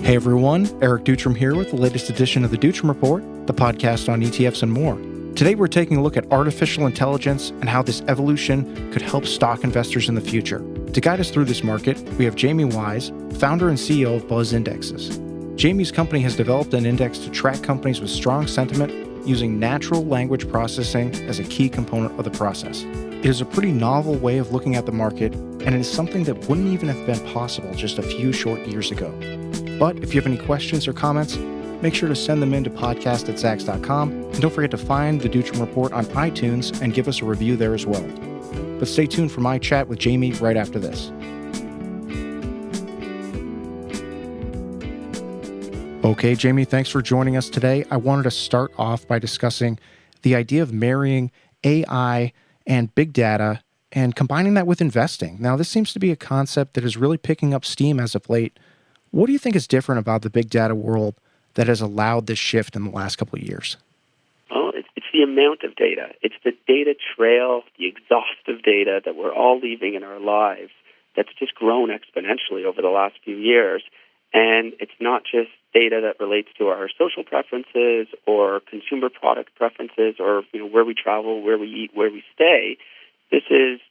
Hey everyone, Eric Dutram here with the latest edition of the Dutram Report, the podcast on ETFs and more. Today we're taking a look at artificial intelligence and how this evolution could help stock investors in the future. To guide us through this market, we have Jamie Wise, founder and CEO of Buzz Indexes. Jamie's company has developed an index to track companies with strong sentiment using natural language processing as a key component of the process. It is a pretty novel way of looking at the market, and it is something that wouldn't even have been possible just a few short years ago. But if you have any questions or comments, make sure to send them in to podcast@zacks.com, and don't forget to find the Dutram Report on iTunes and give us a review there as well. But stay tuned for my chat with Jamie right after this. Okay, Jamie, thanks for joining us today. I wanted to start off by discussing the idea of marrying AI and big data and combining that with investing. Now, this seems to be a concept that is really picking up steam as of late. What do you think is different about the big data world that has allowed this shift in the last couple of years? Well, it's the amount of data. It's the data trail, the exhaustive data that we're all leaving in our lives that's just grown exponentially over the last few years. And it's not just data that relates to our social preferences or consumer product preferences or where we travel, where we eat, where we stay. This is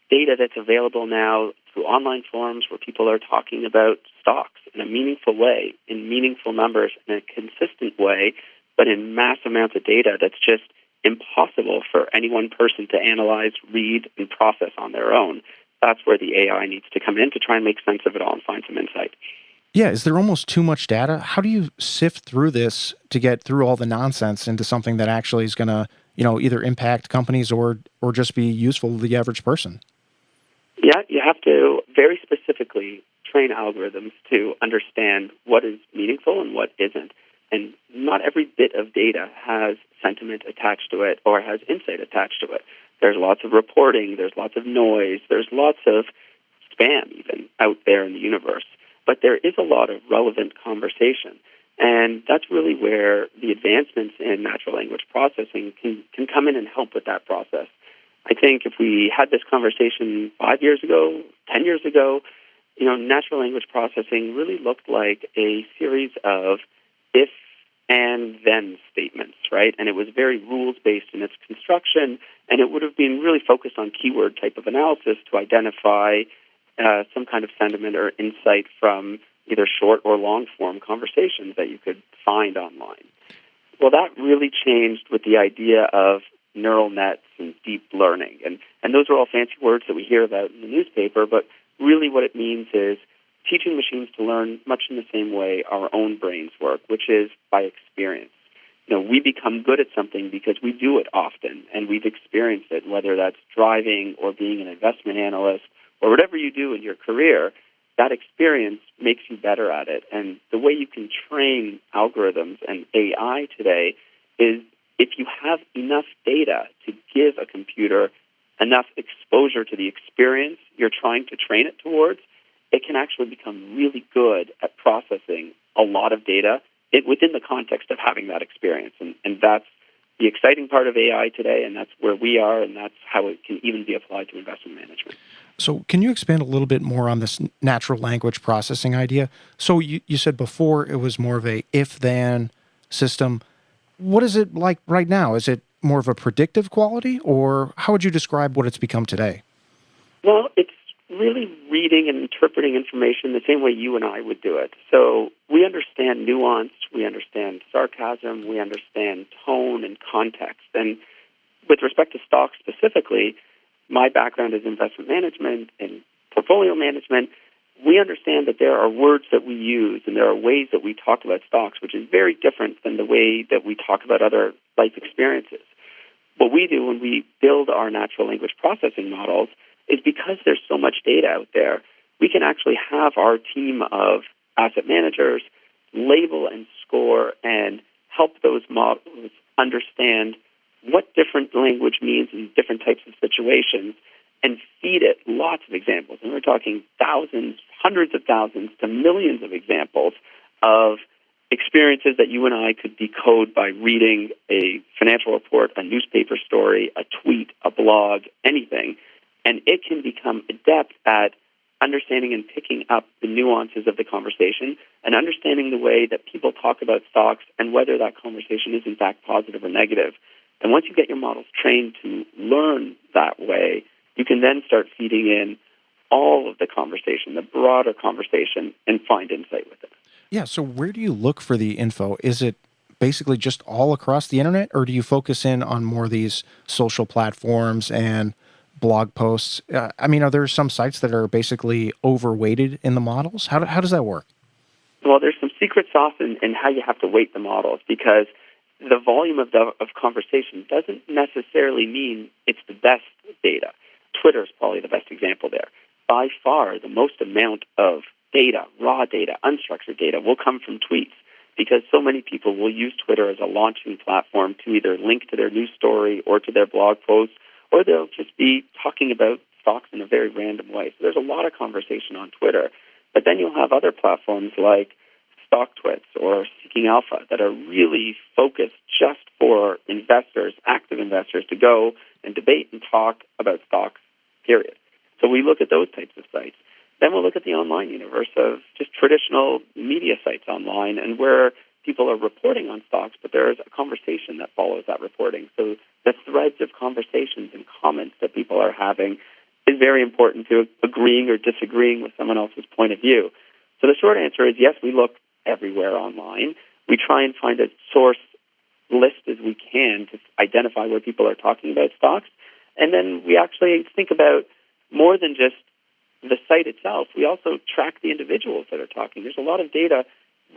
data that's available now through online forums where people are talking about stocks in a meaningful way, in meaningful numbers, in a consistent way, but in mass amounts of data that's just impossible for any one person to analyze, read, and process on their own. That's where the AI needs to come in to try and make sense of it all and find some insight. Yeah, is there almost too much data? How do you sift through this to get through all the nonsense into something that actually is going to, either impact companies or just be useful to the average person? Yeah, you have to very specifically train algorithms to understand what is meaningful and what isn't. And not every bit of data has sentiment attached to it or has insight attached to it. There's lots of reporting, there's lots of noise, there's lots of spam even out there in the universe. But there is a lot of relevant conversation. And that's really where the advancements in natural language processing can come in and help with that process. I think if we had this conversation 5 years ago, 10 years ago, natural language processing really looked like a series of if and then statements, right? And it was very rules-based in its construction, and it would have been really focused on keyword type of analysis to identify some kind of sentiment or insight from either short or long-form conversations that you could find online. Well, that really changed with the idea of neural nets and deep learning. And those are all fancy words that we hear about in the newspaper, but really what it means is teaching machines to learn much in the same way our own brains work, which is by experience. We become good at something because we do it often, and we've experienced it, whether that's driving or being an investment analyst or whatever you do in your career. That experience makes you better at it. And the way you can train algorithms and AI today is if you have enough data to give a computer enough exposure to the experience you're trying to train it towards, it can actually become really good at processing a lot of data within the context of having that experience. And that's the exciting part of AI today, and that's where we are, and that's how it can even be applied to investment management. So can you expand a little bit more on this natural language processing idea? So you said before it was more of a if-then system. What is it like right now? Is it more of a predictive quality, or how would you describe what it's become today? Well, it's really reading and interpreting information the same way you and I would do it. So we understand nuance, we understand sarcasm, we understand tone and context. And with respect to stocks specifically, my background is investment management and portfolio management. We understand that there are words that we use and there are ways that we talk about stocks, which is very different than the way that we talk about other life experiences. What we do when we build our natural language processing models is because there's so much data out there, we can actually have our team of asset managers label and score and help those models understand what different language means in different types of situations and feed it lots of examples. And we're talking thousands, hundreds of thousands to millions of examples of experiences that you and I could decode by reading a financial report, a newspaper story, a tweet, a blog, anything. And it can become adept at understanding and picking up the nuances of the conversation and understanding the way that people talk about stocks and whether that conversation is in fact positive or negative. And once you get your models trained to learn that way, you can then start feeding in all of the conversation, the broader conversation, and find insight with it. Yeah, so where do you look for the info? Is it basically just all across the internet, or do you focus in on more of these social platforms and blog posts? Are there some sites that are basically overweighted in the models? How does that work? Well, there's some secret sauce in how you have to weight the models, because the volume of conversation doesn't necessarily mean it's the best data. Twitter is probably the best example there. By far, the most amount of data, raw data, unstructured data, will come from tweets, because so many people will use Twitter as a launching platform to either link to their news story or to their blog posts, or they'll just be talking about stocks in a very random way. So there's a lot of conversation on Twitter. But then you'll have other platforms like StockTwits or Seeking Alpha that are really focused just for investors, active investors, to go and debate and talk about stocks, period. So we look at those types of sites. Then we'll look at the online universe of just traditional media sites online, and where people are reporting on stocks, but there is a conversation that follows that reporting. So the threads of conversations and comments that people are having is very important to agreeing or disagreeing with someone else's point of view. So the short answer is yes, we look everywhere online. We try and find as source list as we can to identify where people are talking about stocks. And then we actually think about more than just the site itself. We also track the individuals that are talking. There's a lot of data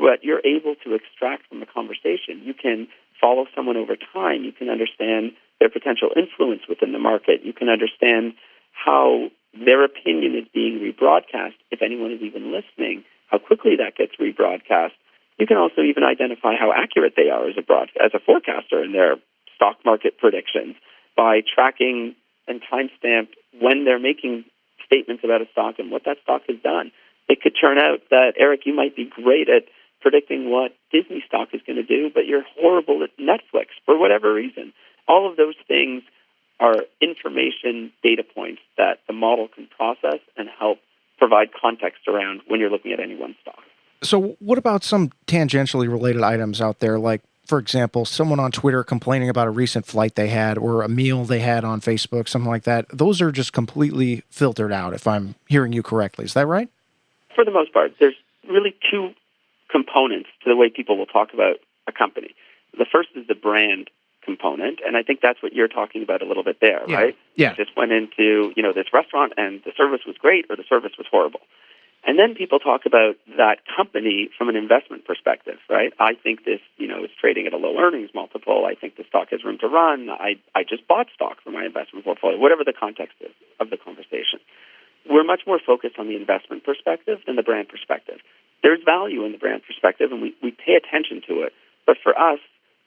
that you're able to extract from a conversation. You can follow someone over time. You can understand their potential influence within the market. You can understand how their opinion is being rebroadcast, if anyone is even listening, how quickly that gets rebroadcast. You can also even identify how accurate they are as a forecaster in their stock market predictions by tracking and timestamp when they're making statements about a stock and what that stock has done. It could turn out that, Eric, you might be great at predicting what Disney stock is going to do, but you're horrible at Netflix for whatever reason. All of those things are information data points that the model can process and help provide context around when you're looking at any one stock. So what about some tangentially related items out there, like, for example, someone on Twitter complaining about a recent flight they had or a meal they had on Facebook, something like that? Those are just completely filtered out, if I'm hearing you correctly. Is that right? For the most part, there's really two components to the way people will talk about a company. The first is the brand component, and I think that's what you're talking about a little bit there, right? Yeah. You just went into, this restaurant and the service was great or the service was horrible. And then people talk about that company from an investment perspective, right? I think this, is trading at a low earnings multiple. I think the stock has room to run. I just bought stock for my investment portfolio, whatever the context is of the conversation. We're much more focused on the investment perspective than the brand perspective. There's value in the brand perspective, and we pay attention to it. But for us,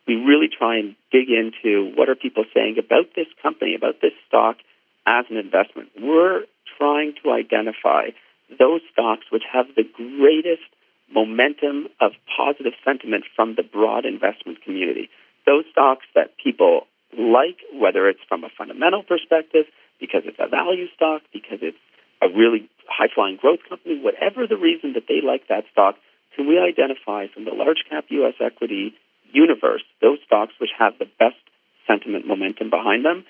we really try and dig into what are people saying about this company, about this stock as an investment. We're trying to identify those stocks which have the greatest momentum of positive sentiment from the broad investment community. Those stocks that people like, whether it's from a fundamental perspective, because it's a value stock, because it's a really high-flying growth company, whatever the reason that they like that stock, can we identify from the large-cap U.S. equity universe those stocks which have the best sentiment momentum behind them,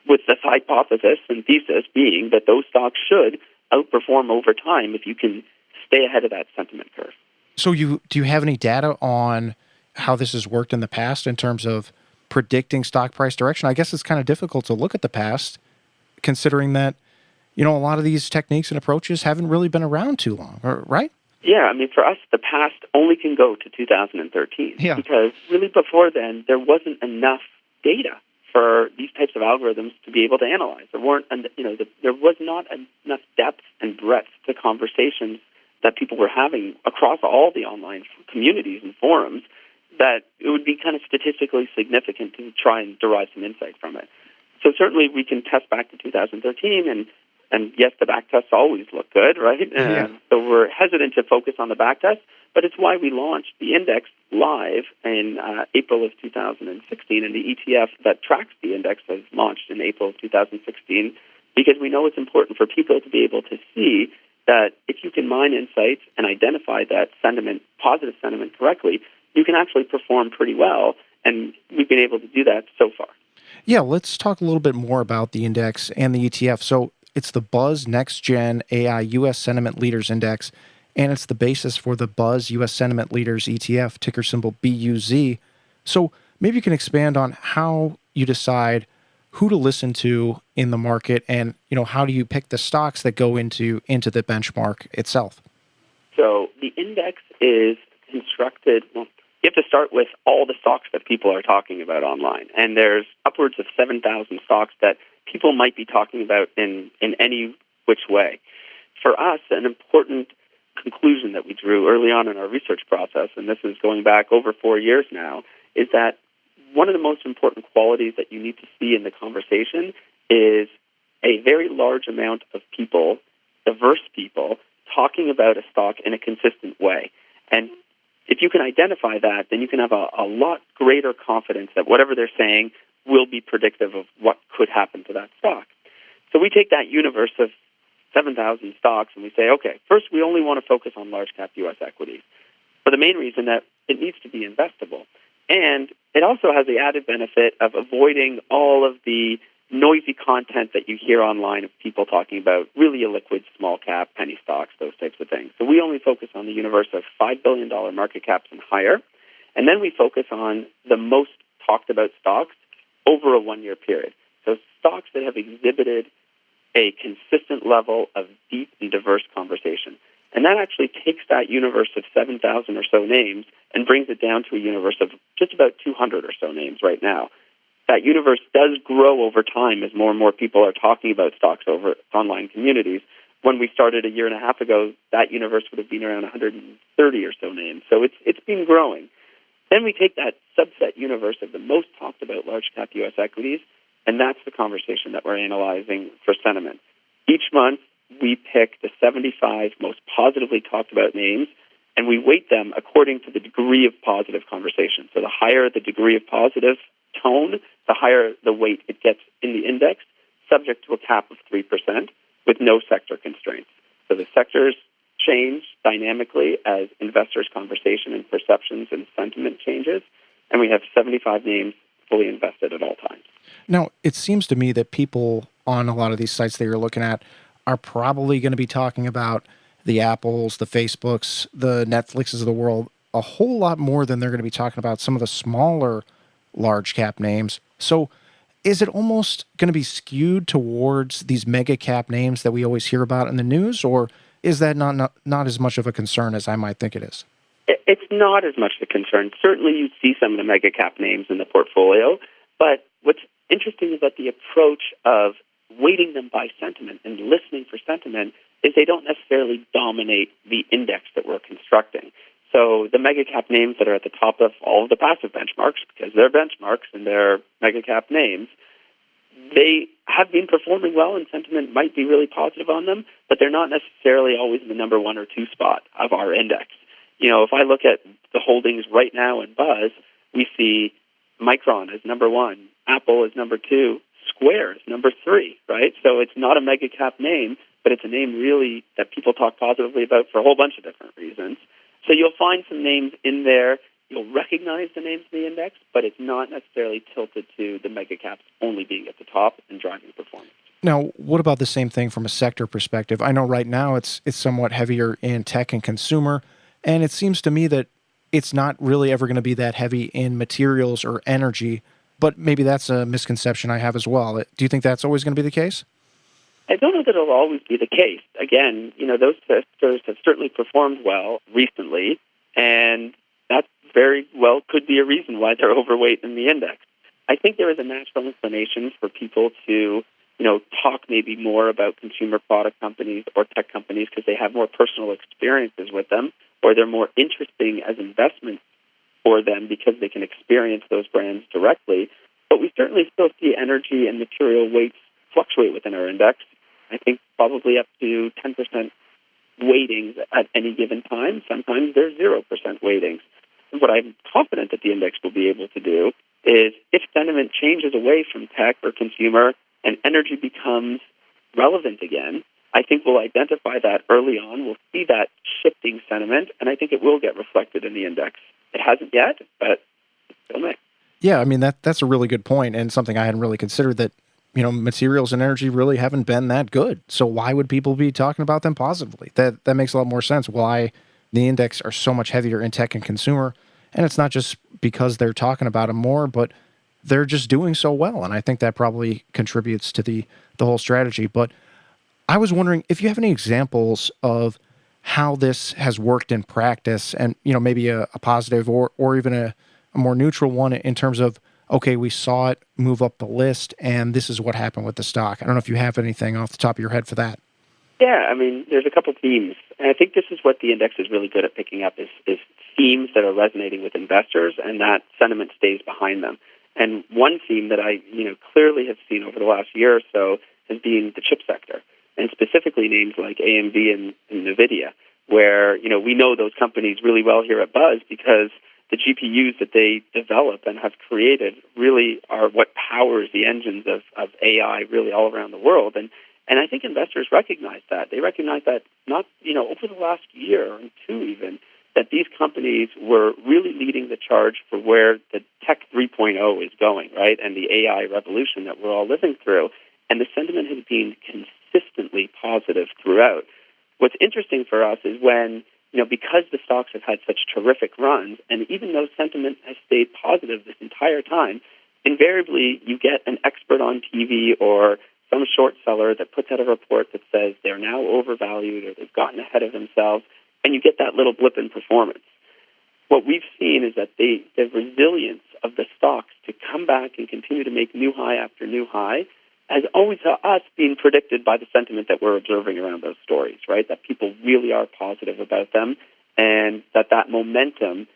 with the hypothesis and thesis being that those stocks should outperform over time if you can stay ahead of that sentiment curve. So do you have any data on how this has worked in the past in terms of predicting stock price direction? I guess it's kind of difficult to look at the past, considering that, a lot of these techniques and approaches haven't really been around too long, right? Yeah, for us, the past only can go to 2013. Yeah. Because really before then, there wasn't enough data for these types of algorithms to be able to analyze. There was not enough depth and breadth to conversations that people were having across all the online communities and forums that it would be kind of statistically significant to try and derive some insight from it. So certainly we can test back to 2013, and yes, the back tests always look good, right? Yeah. So we're hesitant to focus on the back test, but it's why we launched the index live in April of 2016, and the ETF that tracks the index has launched in April of 2016, because we know it's important for people to be able to see that if you can mine insights and identify that sentiment, positive sentiment correctly, you can actually perform pretty well. And we've been able to do that so far. Yeah, let's talk a little bit more about the index and the ETF. So it's the Buzz Next Gen AI US Sentiment Leaders Index, and it's the basis for the Buzz US Sentiment Leaders ETF, ticker symbol BUZ. So maybe you can expand on how you decide who to listen to in the market, and how do you pick the stocks that go into the benchmark itself? So the index is constructed, well, you have to start with all the stocks that people are talking about online. And there's upwards of 7,000 stocks that people might be talking about in any which way. For us, an important conclusion that we drew early on in our research process, and this is going back over 4 years now, is that one of the most important qualities that you need to see in the conversation is a very large amount of people, diverse people, talking about a stock in a consistent way. And if you can identify that, then you can have a lot greater confidence that whatever they're saying will be predictive of what could happen to that stock. So we take that universe of 7,000 stocks and we say, okay, first we only want to focus on large cap U.S. equities for the main reason that it needs to be investable. And it also has the added benefit of avoiding all of the noisy content that you hear online of people talking about really illiquid small cap penny stocks, those types of things. So we only focus on the universe of $5 billion market caps and higher. And then we focus on the most talked about stocks over a 1 year period. So stocks that have exhibited a consistent level of deep and diverse conversation. And that actually takes that universe of 7,000 or so names and brings it down to a universe of just about 200 or so names right now. That universe does grow over time as more and more people are talking about stocks over online communities. When we started a year and a half ago, that universe would have been around 130 or so names. So it's been growing. Then we take that subset universe of the most talked about large cap U.S. equities, and that's the conversation that we're analyzing for sentiment. Each month, we pick the 75 most positively talked about names, and we weight them according to the degree of positive conversation. So the higher the degree of positive tone, the higher the weight it gets in the index, subject to a cap of 3% with no sector constraints. So the sectors change dynamically as investors' conversation and perceptions and sentiment changes, and we have 75 names fully invested at all times. Now, it seems to me that people on a lot of these sites that you're looking at are probably going to be talking about the Apples, the Facebooks, the Netflixes of the world a whole lot more than they're going to be talking about some of the smaller large cap names. So is it almost going to be skewed towards these mega cap names that we always hear about in the news, or is that not as much of a concern as I might think it is? It's not as much a concern. Certainly you see some of the mega cap names in the portfolio, but what's interesting about the approach of weighting them by sentiment and listening for sentiment is they don't necessarily dominate the index that we're constructing. So the mega cap names that are at the top of all of the passive benchmarks, because they're benchmarks and they're mega cap names, they have been performing well and sentiment might be really positive on them, but they're not necessarily always in the number 1 or 2 spot of our index. You know, if I look at the holdings right now in Buzz, we see Micron as number 1, Apple as number 2, Square is number 3, right? So it's not a mega cap name, but it's a name really that people talk positively about for a whole bunch of different reasons. So you'll find some names in there. You'll recognize the names in the index, but it's not necessarily tilted to the mega caps only being at the top and driving performance. Now, what about the same thing from a sector perspective? I know right now it's somewhat heavier in tech and consumer, and it seems to me that it's not really ever going to be that heavy in materials or energy, but maybe that's a misconception I have as well. Do you think that's always going to be the case? I don't know that it'll always be the case. Again, those sectors have certainly performed well recently, and that very well could be a reason why they're overweight in the index. I think there is a natural inclination for people to, talk maybe more about consumer product companies or tech companies because they have more personal experiences with them, or they're more interesting as investments for them because they can experience those brands directly. But we certainly still see energy and material weights fluctuate within our index. I think probably up to 10% weightings at any given time. Sometimes there's 0% weightings. And what I'm confident that the index will be able to do is if sentiment changes away from tech or consumer and energy becomes relevant again, I think we'll identify that early on. We'll see that shifting sentiment, and I think it will get reflected in the index. It hasn't yet, but it still may. Yeah, I mean, that's a really good point, and something I hadn't really considered, that, materials and energy really haven't been that good. So why would people be talking about them positively? That makes a lot more sense why the index are so much heavier in tech and consumer. And it's not just because they're talking about them more, but they're just doing so well. And I think that probably contributes to the whole strategy. But I was wondering if you have any examples of how this has worked in practice, and maybe a positive or even a more neutral one, in terms of, okay, we saw it move up the list and this is what happened with the stock. I don't know if you have anything off the top of your head for that. Yeah, I mean, there's a couple themes. And I think this is what the index is really good at picking up, is themes that are resonating with investors, and that sentiment stays behind them. And one theme that I clearly have seen over the last year or so has been the chip sector, and specifically names like AMD and NVIDIA, where we know those companies really well here at Buzz, because the GPUs that they develop and have created really are what powers the engines of AI really all around the world. And I think investors recognize that. They recognize that not, over the last year or two even, that these companies were really leading the charge for where the Tech 3.0 is going, right, and the AI revolution that we're all living through. And the sentiment has been consistently positive throughout. What's interesting for us is when, because the stocks have had such terrific runs, and even though sentiment has stayed positive this entire time, invariably you get an expert on TV or some short seller that puts out a report that says they're now overvalued or they've gotten ahead of themselves, and you get that little blip in performance. What we've seen is that the resilience of the stocks to come back and continue to make new high after new high has always, to us, been predicted by the sentiment that we're observing around those stories, right? That people really are positive about them, and that momentum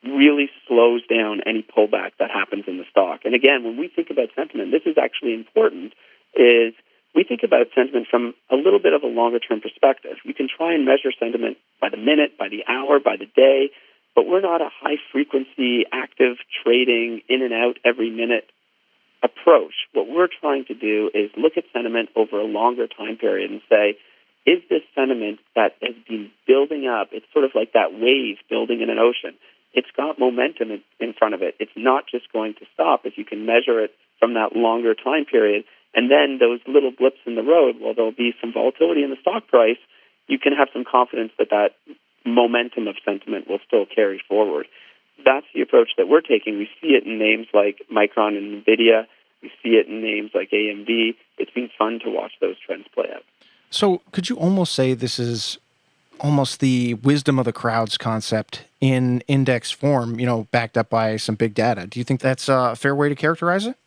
really slows down any pullback that happens in the stock. And again, when we think about sentiment, this is actually important, is we think about sentiment from a little bit of a longer-term perspective. You can try and measure sentiment by the minute, by the hour, by the day, but we're not a high-frequency, active trading, in and out every minute approach. What we're trying to do is look at sentiment over a longer time period and say, is this sentiment that has been building up? It's sort of like that wave building in an ocean. It's got momentum in front of it. It's not just going to stop if you can measure it from that longer time period. And then those little blips in the road, while there'll be some volatility in the stock price, you can have some confidence that momentum of sentiment will still carry forward. That's the approach that we're taking. We see it in names like Micron and NVIDIA. We see it in names like AMD. It's been fun to watch those trends play out. So could you almost say this is almost the wisdom of the crowds concept in index form, backed up by some big data? Do you think that's a fair way to characterize it?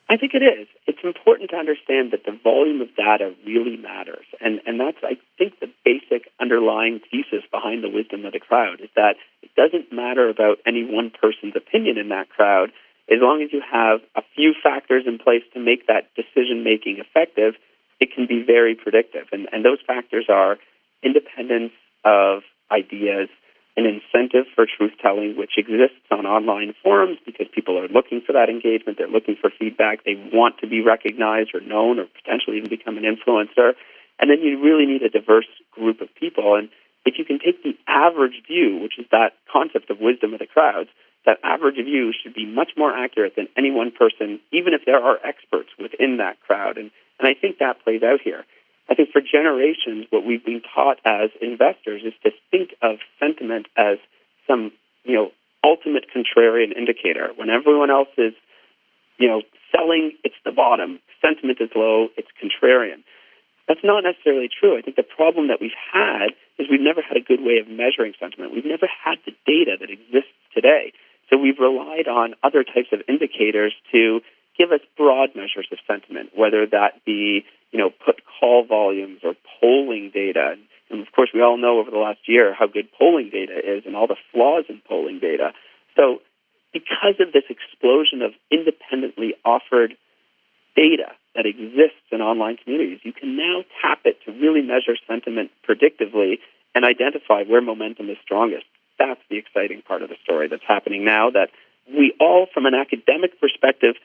I think it is. It's important to understand that the volume of data really matters. And that's, I think, the basic underlying thesis behind the wisdom of the crowd, is that it doesn't matter about any one person's opinion in that crowd. As long as you have a few factors in place to make that decision-making effective, it can be very predictive. And those factors are independence of ideas, an incentive for truth-telling, which exists on online forums because people are looking for that engagement. They're looking for feedback. They want to be recognized or known or potentially even become an influencer. And then you really need a diverse group of people. And if you can take the average view, which is that concept of wisdom of the crowds, that average view should be much more accurate than any one person, even if there are experts within that crowd. And I think that plays out here. I think for generations, what we've been taught as investors is to think of sentiment as some, ultimate contrarian indicator. When everyone else is, selling, it's the bottom. Sentiment is low, it's contrarian. That's not necessarily true. I think the problem that we've had is we've never had a good way of measuring sentiment. We've never had the data that exists today. So we've relied on other types of indicators to give us broad measures of sentiment, whether that be, put call volumes or polling data. And of course, we all know over the last year how good polling data is and all the flaws in polling data. So because of this explosion of independently offered data that exists in online communities, you can now tap it to really measure sentiment predictively and identify where momentum is strongest. That's the exciting part of the story that's happening now, that we all, from an academic perspective,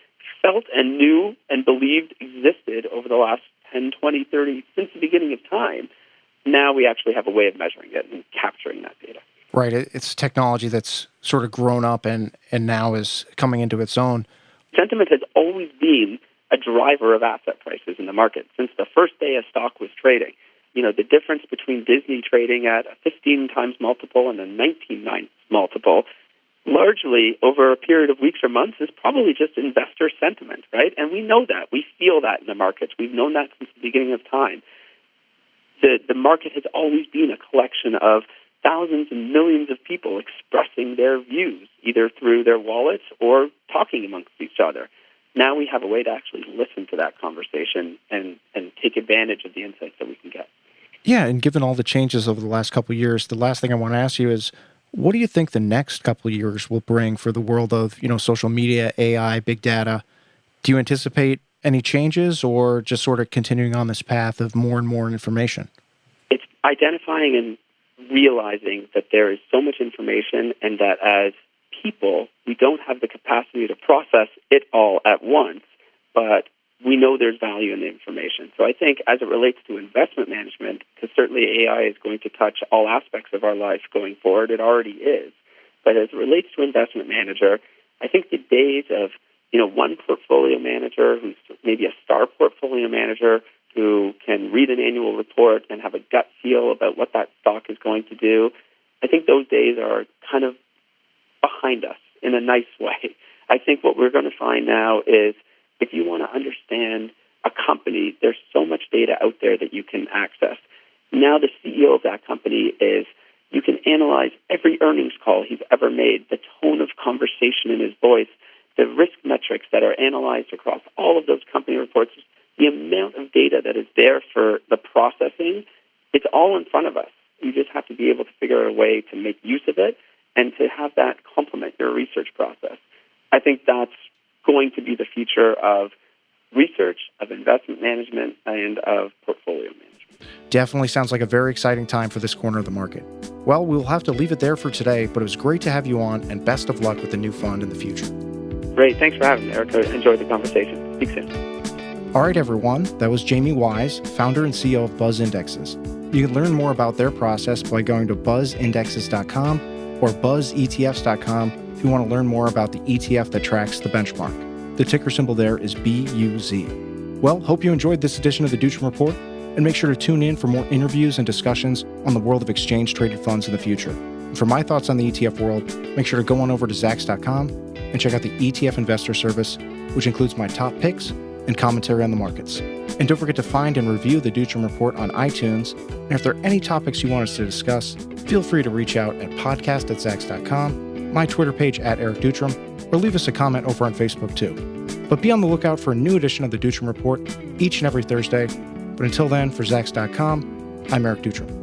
felt and knew and believed existed over the last 10, 20, 30, since the beginning of time. Now we actually have a way of measuring it and capturing that data. Right. It's technology that's sort of grown up and now is coming into its own. Sentiment has always been a driver of asset prices in the market since the first day a stock was trading. The difference between Disney trading at a 15 times multiple and a 19 times multiple, largely over a period of weeks or months, is probably just investor sentiment, right? And we know that. We feel that in the markets. We've known that since the beginning of time. The market has always been a collection of thousands and millions of people expressing their views, either through their wallets or talking amongst each other. Now we have a way to actually listen to that conversation and take advantage of the insights that we can get. Yeah, and given all the changes over the last couple of years, the last thing I want to ask you is, what do you think the next couple of years will bring for the world of, social media, AI, big data? Do you anticipate any changes or just sort of continuing on this path of more and more information? It's identifying and realizing that there is so much information and that as people, we don't have the capacity to process it all at once, but we know there's value in the information. So I think as it relates to investment management, because certainly AI is going to touch all aspects of our life going forward, it already is. But as it relates to investment manager, I think the days of, one portfolio manager who's maybe a star portfolio manager who can read an annual report and have a gut feel about what that stock is going to do, I think those days are kind of behind us in a nice way. I think what we're going to find now is if you want to understand a company, there's so much data out there that you can access. Now the CEO of that company you can analyze every earnings call he's ever made, the tone of conversation in his voice, the risk metrics that are analyzed across all of those company reports, the amount of data that is there for the processing, it's all in front of us. You just have to be able to figure out a way to make use of it and to have that complement your research process. I think that's going to be the future of research, of investment management, and of portfolio management. Definitely sounds like a very exciting time for this corner of the market. Well, we'll have to leave it there for today, but it was great to have you on, and best of luck with the new fund in the future. Great. Thanks for having me, Eric. I enjoyed the conversation. Speak soon. All right, everyone. That was Jamie Wise, founder and CEO of Buzz Indexes. You can learn more about their process by going to buzzindexes.com or buzzetfs.com if you want to learn more about the ETF that tracks the benchmark. The ticker symbol there is BUZ. Well, hope you enjoyed this edition of the Duchamp Report, and make sure to tune in for more interviews and discussions on the world of exchange-traded funds in the future. And for my thoughts on the ETF world, make sure to go on over to Zacks.com and check out the ETF Investor Service, which includes my top picks and commentary on the markets. And don't forget to find and review the Duchamp Report on iTunes. And if there are any topics you want us to discuss, feel free to reach out at podcast@zacks.com, my Twitter page @EricDutrem, or leave us a comment over on Facebook too. But be on the lookout for a new edition of the Duchamp Report each and every Thursday. But until then, for Zacks.com, I'm Eric Dutrem.